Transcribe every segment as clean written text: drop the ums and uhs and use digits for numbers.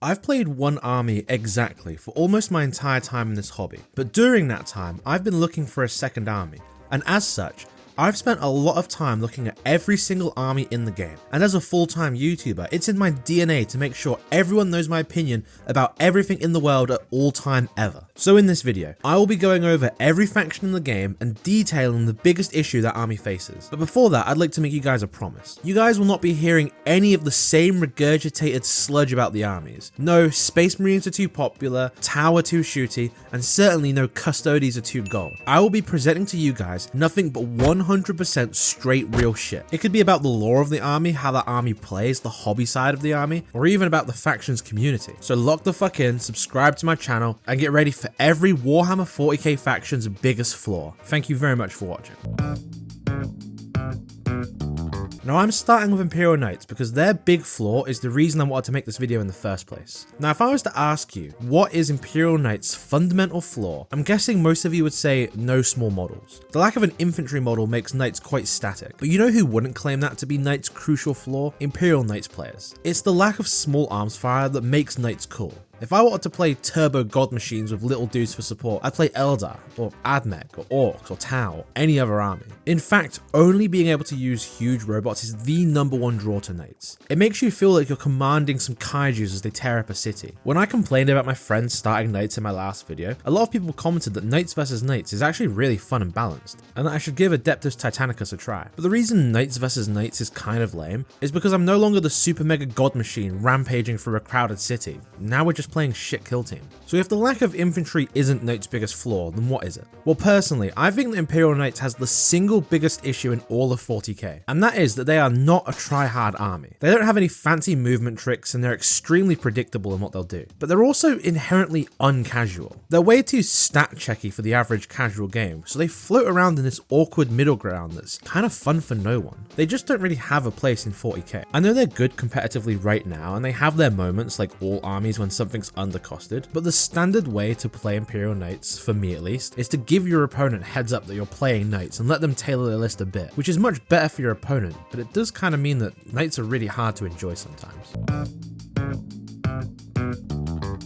I've played one army exactly for almost my entire time in this hobby, but during that time, I've been looking for a second army, and as such, I've spent a lot of time looking at every single army in the game, and as a full-time YouTuber, it's in my DNA to make sure everyone knows my opinion about everything in the world at all time ever. So in this video, I will be going over every faction in the game and detailing the biggest issue that army faces. But before that, I'd like to make you guys a promise. You guys will not be hearing any of the same regurgitated sludge about the armies. No, Space Marines are too popular, Tau are too shooty, and certainly no Custodes are too gold. I will be presenting to you guys nothing but 100% straight real shit. It could be about the lore of the army, how that army plays, the hobby side of the army, or even about the faction's community. So lock the fuck in, subscribe to my channel, and get ready for every Warhammer 40k faction's biggest flaw. Thank you very much for watching. Now I'm starting with Imperial Knights because their big flaw is the reason I wanted to make this video in the first place. Now if I was to ask you, what is Imperial Knights' fundamental flaw? I'm guessing most of you would say no small models. The lack of an infantry model makes Knights quite static, but you know who wouldn't claim that to be Knights' crucial flaw? Imperial Knights players. It's the lack of small arms fire that makes Knights cool. If I wanted to play turbo god machines with little dudes for support, I'd play Eldar, or Admech, or Orks, or Tau, or any other army. In fact, only being able to use huge robots is the #1 draw to Knights. It makes you feel like you're commanding some kaijus as they tear up a city. When I complained about my friends starting Knights in my last video, a lot of people commented that Knights vs Knights is actually really fun and balanced, and that I should give Adeptus Titanicus a try. But the reason Knights vs Knights is kind of lame is because I'm no longer the super mega god machine rampaging through a crowded city. Now we're just playing shit kill team. So if the lack of infantry isn't Knights' biggest flaw, then what is it? Well, personally, I think that Imperial Knights has the single biggest issue in all of 40k, and that is that they are not a try-hard army. They don't have any fancy movement tricks, and they're extremely predictable in what they'll do. But they're also inherently uncasual. They're way too stat-checky for the average casual game, so they float around in this awkward middle ground that's kind of fun for no one. They just don't really have a place in 40k. I know they're good competitively right now, and they have their moments like all armies when something's undercosted, but the standard way to play Imperial Knights, for me at least, is to give your opponent heads up that you're playing Knights and let them tailor their list a bit, which is much better for your opponent, but it does kind of mean that Knights are really hard to enjoy sometimes.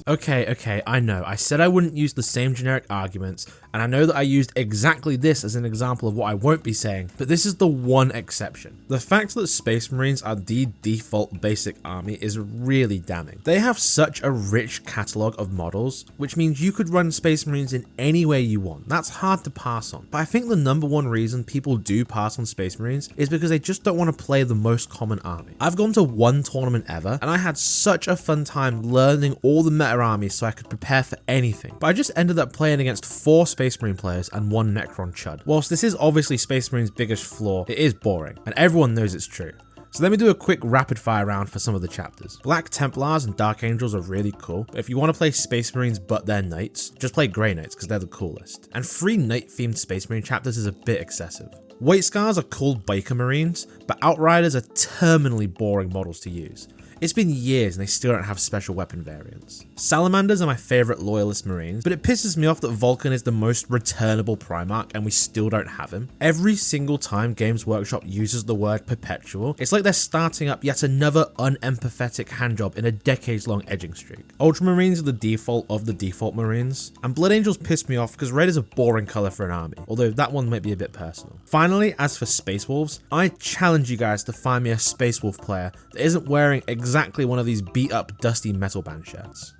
Okay, I know, I said I wouldn't use the same generic arguments, and I know that I used exactly this as an example of what I won't be saying, but this is the one exception. The fact that Space Marines are the default basic army is really damning. They have such a rich catalogue of models, which means you could run Space Marines in any way you want. That's hard to pass on, but I think the #1 reason people do pass on Space Marines is because they just don't want to play the most common army. I've gone to one tournament ever, and I had such a fun time learning all the meta armies so I could prepare for anything, but I just ended up playing against 4 Space Marine players and 1 Necron chud. Whilst this is obviously Space Marine's biggest flaw, it is boring, and everyone knows it's true. So let me do a quick rapid fire round for some of the chapters. Black Templars and Dark Angels are really cool, but if you want to play Space Marines but they're Knights, just play Grey Knights because they're the coolest. And 3 Knight themed Space Marine chapters is a bit excessive. White Scars are cool Biker Marines, but Outriders are terminally boring models to use. It's been years and they still don't have special weapon variants. Salamanders are my favourite loyalist marines, but it pisses me off that Vulcan is the most returnable Primarch and we still don't have him. Every single time Games Workshop uses the word perpetual, it's like they're starting up yet another unempathetic handjob in a decades-long edging streak. Ultramarines are the default of the default marines, and Blood Angels piss me off because red is a boring colour for an army, although that one might be a bit personal. Finally, as for Space Wolves, I challenge you guys to find me a Space Wolf player that isn't wearing exactly one of these beat up dusty metal band shirts.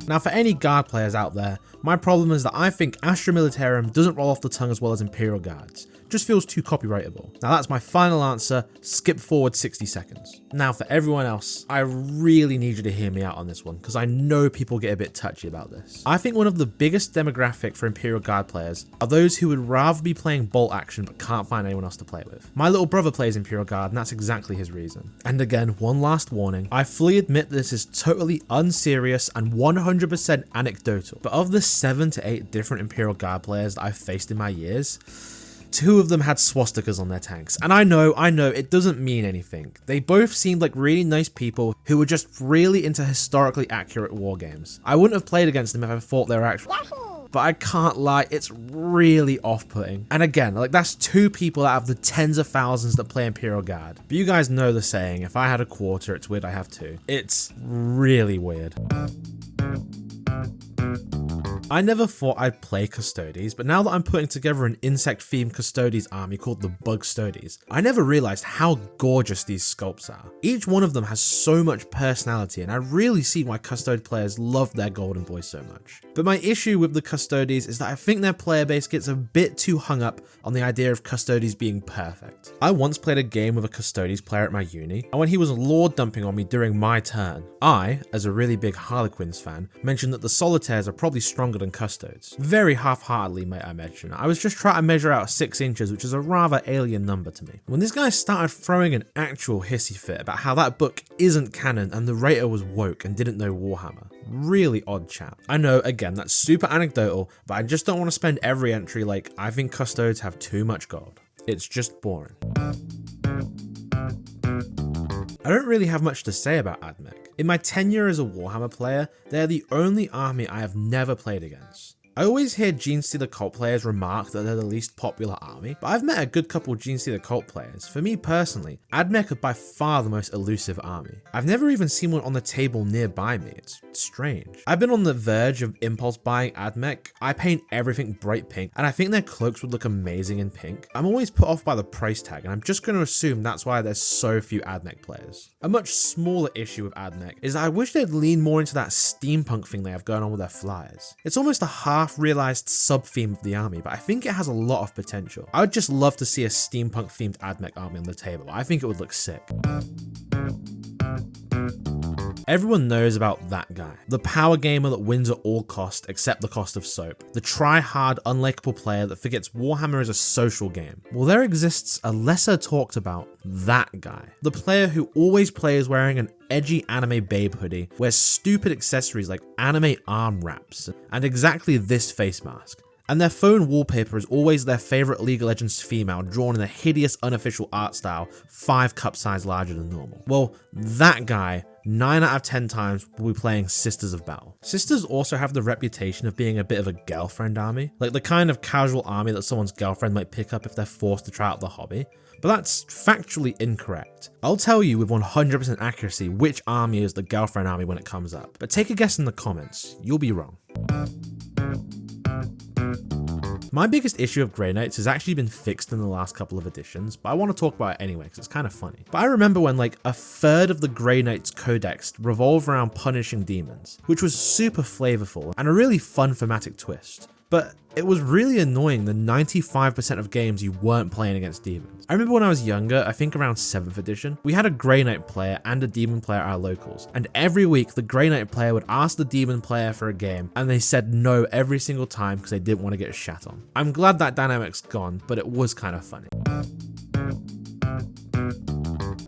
Now for any Guard players out there, my problem is that I think Astra Militarum doesn't roll off the tongue as well as Imperial Guards. Just feels too copyrightable. Now that's my final answer, skip forward 60 seconds. Now for everyone else, I really need you to hear me out on this one because I know people get a bit touchy about this. I think one of the biggest demographic for Imperial Guard players are those who would rather be playing bolt action but can't find anyone else to play with. My little brother plays Imperial Guard and that's exactly his reason. And again, one last warning, I fully admit this is totally unserious and 100% anecdotal, but of the 7 to 8 different Imperial Guard players that I've faced in my years, 2 of them had swastikas on their tanks, and I know, it doesn't mean anything. They both seemed like really nice people who were just really into historically accurate war games. I wouldn't have played against them if I thought they were actually but I can't lie, it's really off-putting. And again, like that's 2 people out of the tens of thousands that play Imperial Guard. But you guys know the saying, if I had a quarter, it's weird I have 2. It's really weird. I never thought I'd play Custodes, but now that I'm putting together an insect-themed Custodes army called the Bugstodes, I never realized how gorgeous these sculpts are. Each one of them has so much personality, and I really see why Custode players love their Golden Boy so much. But my issue with the Custodes is that I think their player base gets a bit too hung up on the idea of Custodes being perfect. I once played a game with a Custodes player at my uni, and when he was lord dumping on me during my turn, I, as a really big Harlequins fan, mentioned that the Solitaires are probably stronger than Custodes. Very half-heartedly, may I mention. I was just trying to measure out 6 inches, which is a rather alien number to me. When this guy started throwing an actual hissy fit about how that book isn't canon and the writer was woke and didn't know Warhammer. Really odd chap. I know, again, that's super anecdotal, but I just don't want to spend every entry like, I think Custodes have too much gold. It's just boring. I don't really have much to say about Admech. In my tenure as a Warhammer player, they're the only army I have never played against. I always hear Genestealer Cult players remark that they're the least popular army, but I've met a good couple of Genestealer Cult players. For me personally, Admech are by far the most elusive army. I've never even seen one on the table nearby me, it's strange. I've been on the verge of impulse buying Admech. I paint everything bright pink, and I think their cloaks would look amazing in pink. I'm always put off by the price tag, and I'm just going to assume that's why there's so few Admech players. A much smaller issue with Admech is that I wish they'd lean more into that steampunk thing they have going on with their flyers. It's almost a half-realized sub-theme of the army, but I think it has a lot of potential. I would just love to see a steampunk-themed Admech army on the table. I think it would look sick. Everyone knows about that guy. The power gamer that wins at all cost except the cost of soap. The try-hard, unlikable player that forgets Warhammer is a social game. Well, there exists a lesser talked about that guy. The player who always plays wearing an edgy anime babe hoodie, wears stupid accessories like anime arm wraps, and exactly this face mask. And their phone wallpaper is always their favorite League of Legends female drawn in a hideous unofficial art style 5 cup size larger than normal. Well, that guy 9 out of 10 times will be playing Sisters of Battle. Sisters also have the reputation of being a bit of a girlfriend army, like the kind of casual army that someone's girlfriend might pick up if they're forced to try out the hobby. But that's factually incorrect. I'll tell you with 100% accuracy which army is the girlfriend army when it comes up, but take a guess in the comments, you'll be wrong. My biggest issue of Grey Knights has actually been fixed in the last couple of editions, but I want to talk about it anyway because it's kind of funny. But I remember when like a third of the Grey Knights codex revolved around punishing demons, which was super flavorful and a really fun thematic twist. But it was really annoying the 95% of games you weren't playing against demons. I remember when I was younger, I think around 7th edition, we had a Grey Knight player and a demon player at our locals, and every week the Grey Knight player would ask the demon player for a game, and they said no every single time because they didn't want to get shat on. I'm glad that dynamic's gone, but it was kind of funny.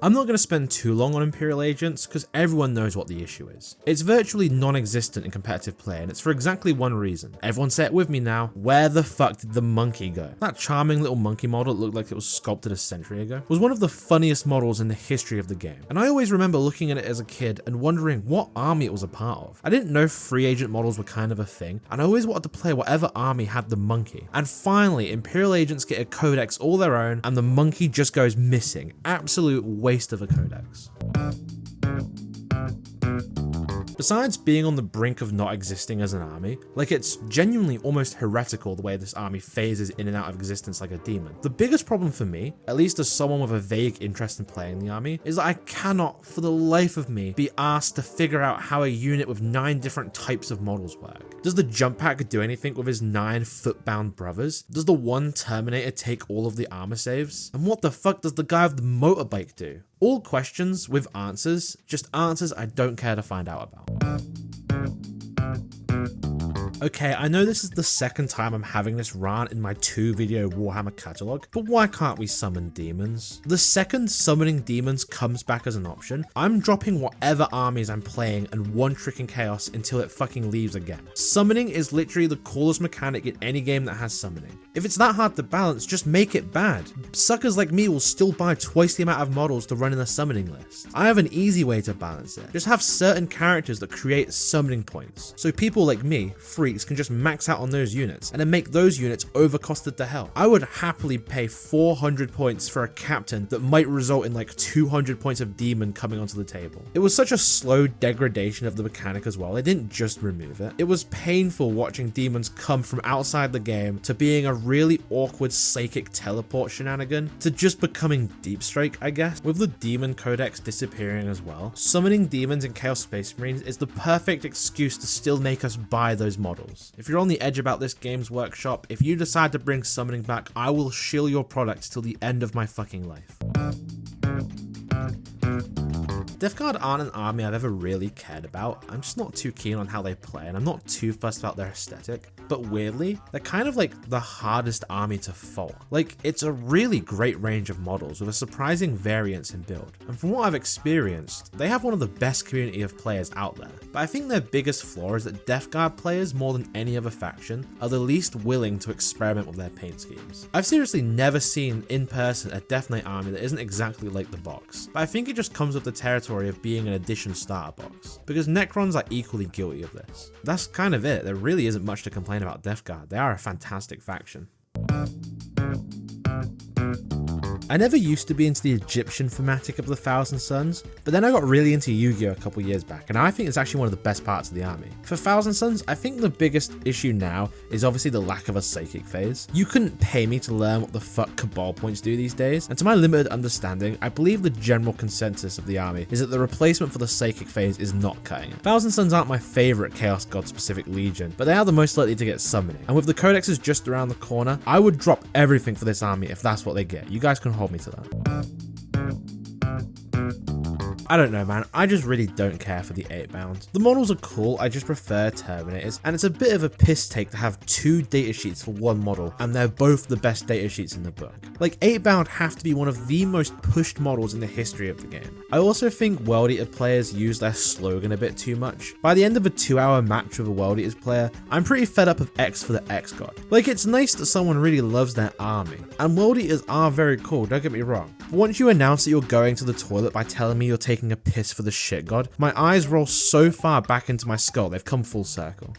I'm not going to spend too long on Imperial Agents because everyone knows what the issue is. It's virtually non-existent in competitive play, and it's for exactly one reason. Everyone say it with me now. Where the fuck did the monkey go? That charming little monkey model that looked like it was sculpted a century ago was one of the funniest models in the history of the game. And I always remember looking at it as a kid and wondering what army it was a part of. I didn't know free agent models were kind of a thing, and I always wanted to play whatever army had the monkey. And finally, Imperial Agents get a codex all their own, and the monkey just goes missing. Absolute waste of a codex. Besides being on the brink of not existing as an army, like it's genuinely almost heretical the way this army phases in and out of existence like a demon. The biggest problem for me, at least as someone with a vague interest in playing the army, is that I cannot for the life of me be asked to figure out how a unit with 9 different types of models work. Does the jump pack do anything with his 9 foot-bound brothers? Does the one Terminator take all of the armor saves? And what the fuck does the guy with the motorbike do? All questions with answers, just answers I don't care to find out about. Okay, I know this is the second time I'm having this rant in my 2-video Warhammer catalog, but why can't we summon demons? The second summoning demons comes back as an option, I'm dropping whatever armies I'm playing and one-tricking chaos until it fucking leaves again. Summoning is literally the coolest mechanic in any game that has summoning. If it's that hard to balance, just make it bad. Suckers like me will still buy twice the amount of models to run in a summoning list. I have an easy way to balance it. Just have certain characters that create summoning points, so people like me free freaks can just max out on those units and then make those units overcosted to hell. I would happily pay 400 points for a captain that might result in like 200 points of demon coming onto the table. It was such a slow degradation of the mechanic as well. They didn't just remove it. It was painful watching demons come from outside the game to being a really awkward psychic teleport shenanigan to just becoming deep strike, I guess. With the demon codex disappearing as well, summoning demons in Chaos Space Marines is the perfect excuse to still make us buy those models. If you're on the edge about this Games Workshop, if you decide to bring summoning back, I will shill your products till the end of my fucking life. Death Guard aren't an army I've ever really cared about. I'm just not too keen on how they play, and I'm not too fussed about their aesthetic. But weirdly, they're kind of like the hardest army to fault. Like, it's a really great range of models with a surprising variance in build. And from what I've experienced, they have one of the best community of players out there. But I think their biggest flaw is that Death Guard players, more than any other faction, are the least willing to experiment with their paint schemes. I've seriously never seen in person a Death Knight army that isn't exactly like the box. But I think it just comes with the territory of being an edition starter box, because Necrons are equally guilty of this. That's kind of it. There really isn't much to complain about Death Guard. They are a fantastic faction. I never used to be into the Egyptian thematic of the Thousand Suns, but then I got really into Yu-Gi-Oh! A couple years back, and I think it's actually one of the best parts of the army. For Thousand Suns, I think the biggest issue now is obviously the lack of a psychic phase. You couldn't pay me to learn what the fuck Cabal points do these days, and to my limited understanding, I believe the general consensus of the army is that the replacement for the psychic phase is not cutting it. Thousand Suns aren't my favourite Chaos God specific legion, but they are the most likely to get summoning, and with the codexes just around the corner, I would drop everything for this army if that's what they get. You guys can hold me to that. I don't know, man. I just really don't care for the 8-bound. The models are cool, I just prefer Terminators, and it's a bit of a piss take to have 2 datasheets for one model, and they're both the best datasheets in the book. Like, 8-bound have to be one of the most pushed models in the history of the game. I also think World Eater players use their slogan a bit too much. By the end of a 2-hour match with a World Eaters player, I'm pretty fed up of X for the X God. Like, it's nice that someone really loves their army, and World Eaters are very cool, don't get me wrong. But once you announce that you're going to the toilet by telling me you're taking a piss for the shit god, my eyes roll so far back into my skull they've come full circle.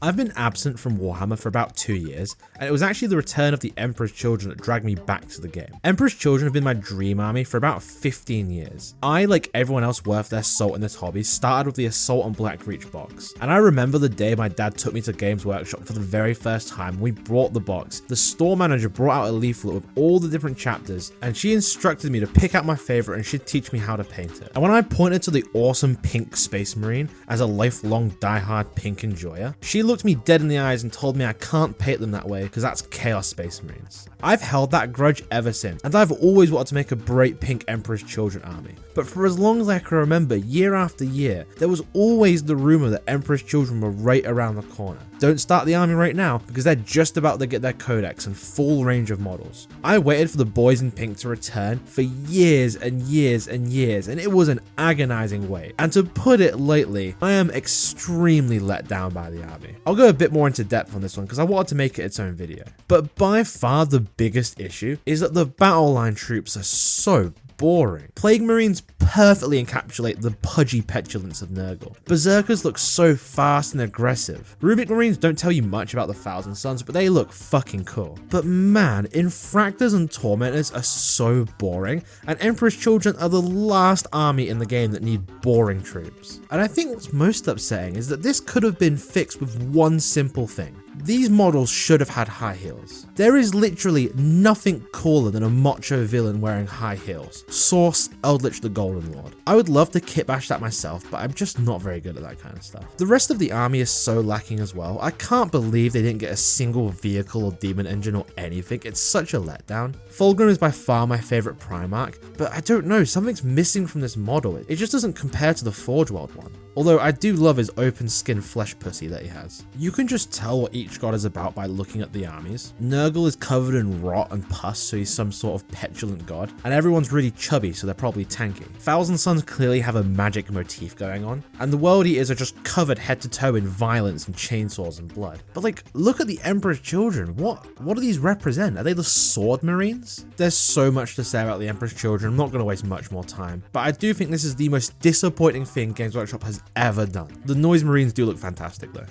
I've been absent from Warhammer for about 2 years, and it was actually the return of the Emperor's Children that dragged me back to the game. Emperor's Children have been my dream army for about 15 years. I, like everyone else worth their salt in this hobby, started with the Assault on Blackreach box. And I remember the day my dad took me to Games Workshop for the very first time. We brought the box. The store manager brought out a leaflet with all the different chapters, and she instructed me to pick out my favorite and she'd teach me how to paint it. And when I pointed to the awesome pink Space Marine as a lifelong diehard pink enjoyer, she looked me dead in the eyes and told me I can't paint them that way because that's Chaos Space Marines. I've held that grudge ever since, and I've always wanted to make a bright pink Emperor's Children army. But for as long as I can remember, year after year, there was always the rumor that Emperor's Children were right around the corner. Don't start the army right now because they're just about to get their codex and full range of models. I waited for the boys in pink to return for years and years and years, and it was an agonizing wait. And to put it lightly, I am extremely let down by the army. I'll go a bit more into depth on this one because I wanted to make it its own video. But by far the biggest issue is that the battle line troops are so boring. Plague Marines perfectly encapsulate the pudgy petulance of Nurgle. Berserkers look so fast and aggressive. Rubik Marines don't tell you much about the Thousand Suns, but they look fucking cool. But man, Infractors and Tormentors are so boring, and Emperor's Children are the last army in the game that need boring troops. And I think what's most upsetting is that this could have been fixed with one simple thing. These models should have had high heels. There is literally nothing cooler than a macho villain wearing high heels. Source, Eldritch the Golden Lord. I would love to kitbash that myself, but I'm just not very good at that kind of stuff. The rest of the army is so lacking as well. I can't believe they didn't get a single vehicle or demon engine or anything. It's such a letdown. Fulgrim is by far my favorite Primarch, but I don't know, something's missing from this model. It just doesn't compare to the Forge World one. Although I do love his open skin flesh pussy that he has. You can just tell what each god is about by looking at the armies. Nurgle is covered in rot and pus, so he's some sort of petulant god, and everyone's really chubby, so they're probably tanky. Thousand Suns clearly have a magic motif going on, and the World Eaters are just covered head to toe in violence and chainsaws and blood. But like, look at the Emperor's Children. What do these represent? Are they the Sword Marines? There's so much to say about the Emperor's Children. I'm not going to waste much more time, but I do think this is the most disappointing thing Games Workshop has ever done. The Noise Marines do look fantastic though.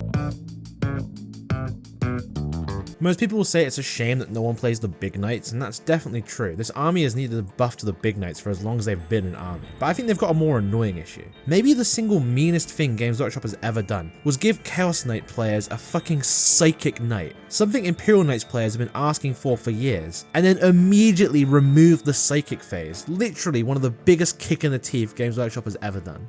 Most people will say it's a shame that no one plays the Big Knights, and that's definitely true. This army has needed a buff to the Big Knights for as long as they've been an army. But I think they've got a more annoying issue. Maybe the single meanest thing Games Workshop has ever done was give Chaos Knight players a fucking Psychic Knight, something Imperial Knights players have been asking for years, and then immediately remove the Psychic phase. Literally one of the biggest kick in the teeth Games Workshop has ever done.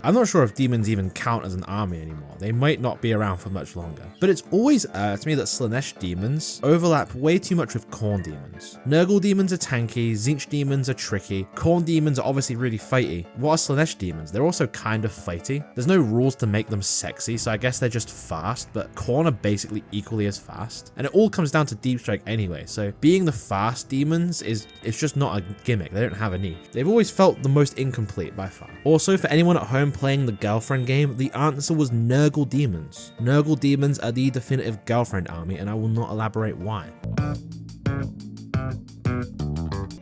I'm not sure if demons even count as an army anymore. They might not be around for much longer. But it's always irked me that Slaanesh demons overlap way too much with Khorne demons. Nurgle demons are tanky, Tzeentch demons are tricky, Khorne demons are obviously really fighty. What are Slaanesh demons? They're also kind of fighty. There's no rules to make them sexy, so I guess they're just fast, but Khorne are basically equally as fast. And it all comes down to Deep Strike anyway, so being the fast demons it's just not a gimmick. They don't have a need. They've always felt the most incomplete by far. Also, for anyone at home playing the girlfriend game, the answer was Nurgle demons. Nurgle demons are the definitive girlfriend army, and I will not elaborate why.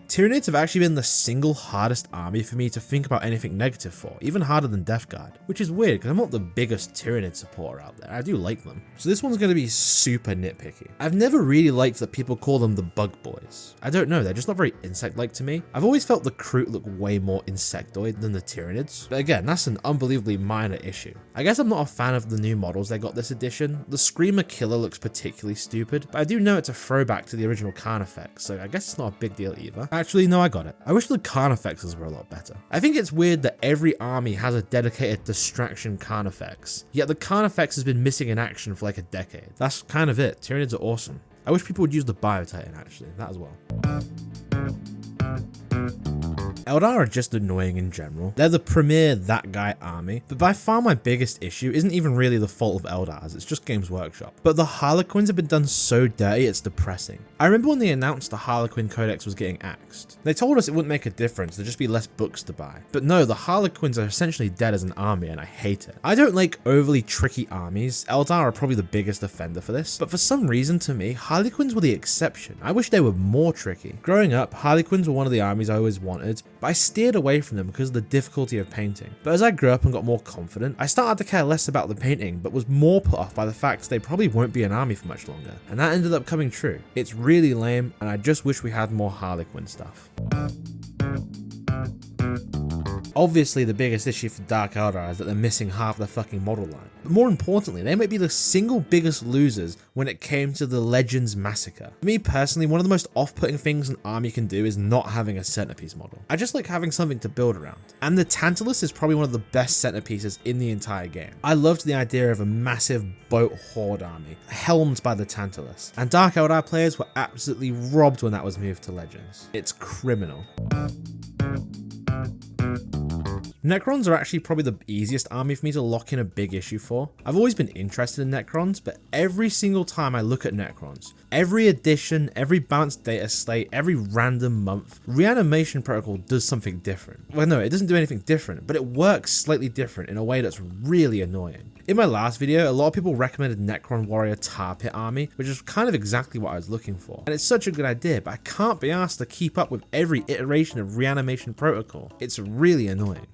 Tyranids have actually been the single hardest army for me to think about anything negative for, even harder than Death Guard, which is weird because I'm not the biggest Tyranid supporter out there. I do like them. So this one's going to be super nitpicky. I've never really liked that people call them the Bug Boys. I don't know, they're just not very insect-like to me. I've always felt the Kroot look way more insectoid than the Tyranids, but again, that's an unbelievably minor issue. I guess I'm not a fan of the new models they got this edition. The Screamer Killer looks particularly stupid, but I do know it's a throwback to the original Carnifex, so I guess it's not a big deal either. Actually, no, I got it. I wish the Carnifexes were a lot better. I think it's weird that every army has a dedicated distraction Carnifex, yet the Carnifex has been missing in action for like a decade. That's kind of it. Tyranids are awesome. I wish people would use the Biotitan actually, that as well. Aeldari are just annoying in general. They're the premier that guy army, but by far my biggest issue isn't even really the fault of Eldars, it's just Games Workshop. But the Harlequins have been done so dirty, it's depressing. I remember when they announced the Harlequin Codex was getting axed. They told us it wouldn't make a difference, there'd just be less books to buy. But no, the Harlequins are essentially dead as an army, and I hate it. I don't like overly tricky armies. Eldar are probably the biggest offender for this, but for some reason to me, Harlequins were the exception. I wish they were more tricky. Growing up, Harlequins were one of the armies I always wanted, but I steered away from them because of the difficulty of painting. But as I grew up and got more confident, I started to care less about the painting, but was more put off by the fact they probably won't be an army for much longer. And that ended up coming true. It's really lame, and I just wish we had more Harlequin stuff. Obviously, the biggest issue for Dark Eldar is that they're missing half their fucking model line. But more importantly, they might be the single biggest losers when it came to the Legends Massacre. For me personally, one of the most off-putting things an army can do is not having a centerpiece model. I just like having something to build around. And the Tantalus is probably one of the best centerpieces in the entire game. I loved the idea of a massive boat horde army, helmed by the Tantalus. And Dark Eldar players were absolutely robbed when that was moved to Legends. It's criminal. Necrons are actually probably the easiest army for me to lock in a big issue for. I've always been interested in Necrons, but every single time I look at Necrons, every edition, every balanced data slate, every random month, Reanimation Protocol does something different. Well, no, it doesn't do anything different, but it works slightly different in a way that's really annoying. In my last video, a lot of people recommended Necron Warrior Tar Pit Army, which is kind of exactly what I was looking for. And it's such a good idea, but I can't be asked to keep up with every iteration of Reanimation Protocol. It's really annoying.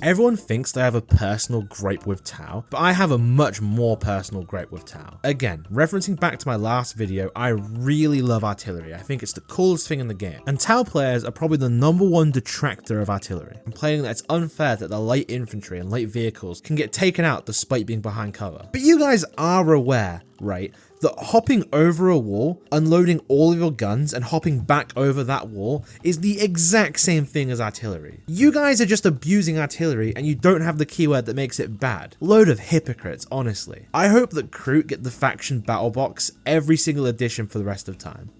Everyone thinks they have a personal gripe with Tau, but I have a much more personal gripe with Tau. Again, referencing back to my last video, I really love artillery. I think it's the coolest thing in the game. And Tau players are probably the #1 detractor of artillery, complaining that it's unfair that the light infantry and light vehicles can get taken out despite being behind cover. But you guys are aware, right, that hopping over a wall, unloading all of your guns, and hopping back over that wall is the exact same thing as artillery. You guys are just abusing artillery and you don't have the keyword that makes it bad. Load of hypocrites, honestly. I hope that Kroot get the faction battle box every single edition for the rest of time.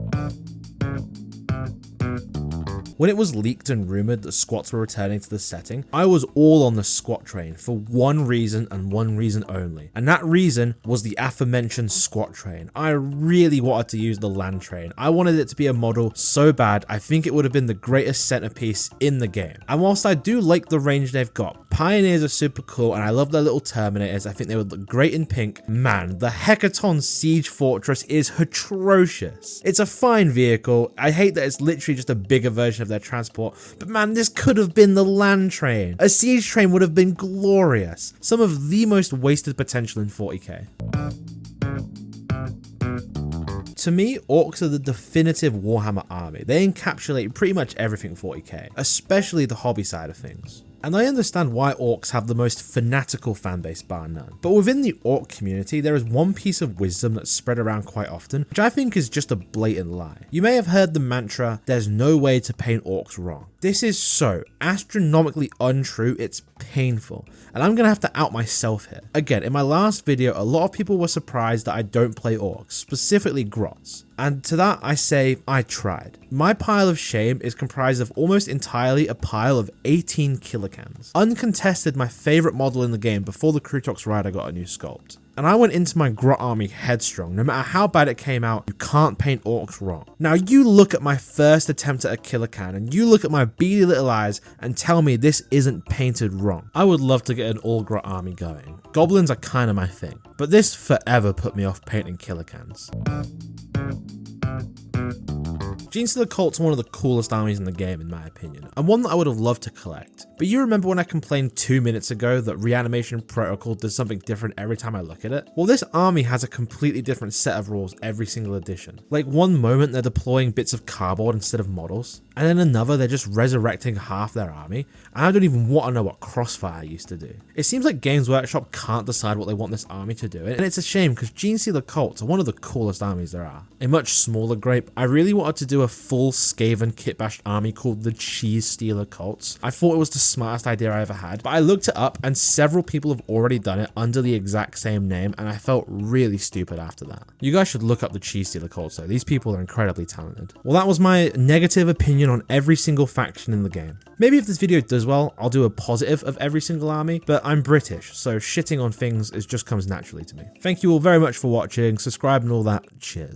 When it was leaked and rumoured that squats were returning to the setting, I was all on the squat train for one reason and one reason only. And that reason was the aforementioned squat train. I really wanted to use the land train. I wanted it to be a model so bad, I think it would have been the greatest centerpiece in the game. And whilst I do like the range they've got, Pioneers are super cool and I love their little Terminators. I think they would look great in pink. Man, the Hecaton Siege Fortress is atrocious. It's a fine vehicle. I hate that it's literally just a bigger version of of their transport, but man, this could have been the land train. A siege train would have been glorious. Some of the most wasted potential in 40k. To me, Orks are the definitive Warhammer army. They encapsulate pretty much everything 40k, especially the hobby side of things. And I understand why Orks have the most fanatical fanbase bar none. But within the Orc community, there is one piece of wisdom that's spread around quite often, which I think is just a blatant lie. You may have heard the mantra, there's no way to paint Orcs wrong. This is so astronomically untrue, it's painful. And I'm gonna have to out myself here. Again, in my last video, a lot of people were surprised that I don't play Orcs, specifically Grots. And to that I say, I tried. My pile of shame is comprised of almost entirely a pile of 18 kilocans. Uncontested my favourite model in the game before the Krutox Rider got a new sculpt. And I went into my Grot army headstrong. No matter how bad it came out, you can't paint Orcs wrong. Now you look at my first attempt at a kilocan and you look at my beady little eyes and tell me this isn't painted wrong. I would love to get an all Grot army going. Goblins are kind of my thing, but this forever put me off painting kilocans. Genestealer Cults are one of the coolest armies in the game in my opinion, and one that I would have loved to collect. But you remember when I complained 2 minutes ago that Reanimation Protocol does something different every time I look at it? Well, this army has a completely different set of rules every single edition. Like one moment they're deploying bits of cardboard instead of models, and then another they're just resurrecting half their army, and I don't even want to know what Crossfire used to do. It seems like Games Workshop can't decide what they want this army to do, and it's a shame because Genestealer Cults are one of the coolest armies there are. A much smaller grape, I really wanted to do a full Skaven kitbashed army called the Cheesestealer Cults. I thought it was the smartest idea I ever had, but I looked it up and several people have already done it under the exact same name, and I felt really stupid after that. You guys should look up the Cheesestealer Cults though, these people are incredibly talented. Well, that was my negative opinion on every single faction in the game. Maybe if this video does well, I'll do a positive of every single army, but I'm British, so shitting on things just comes naturally to me. Thank you all very much for watching, subscribe and all that, cheers.